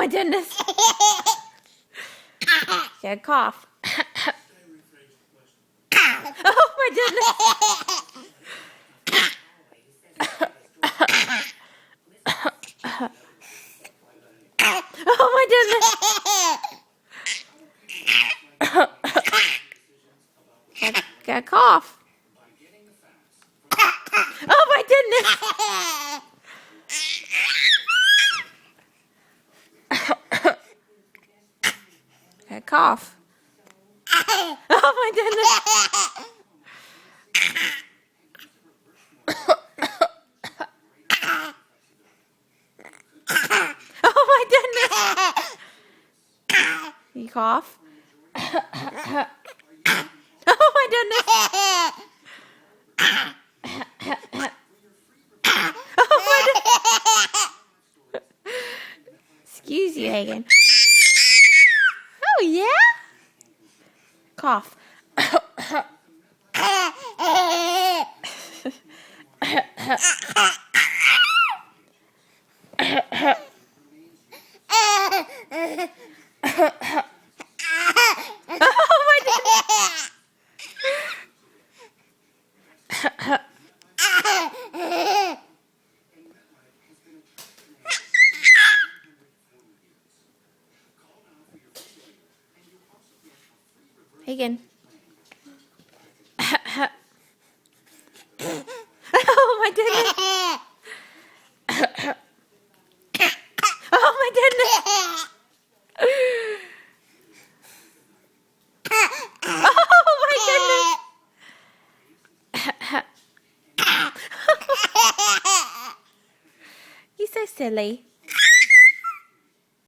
my goodness. Yeah, cough. Oh my goodness. Oh my goodness. Got a cough. Oh my goodness. Got a cough. Oh my goodness. Oh my goodness. You cough. Oh my goodness. Oh my goodness. Excuse you, Hagen. Oh yeah? Cough. Oh my goodness. Hagen. Oh my goodness. Oh my goodness. Oh my goodness. You're so silly.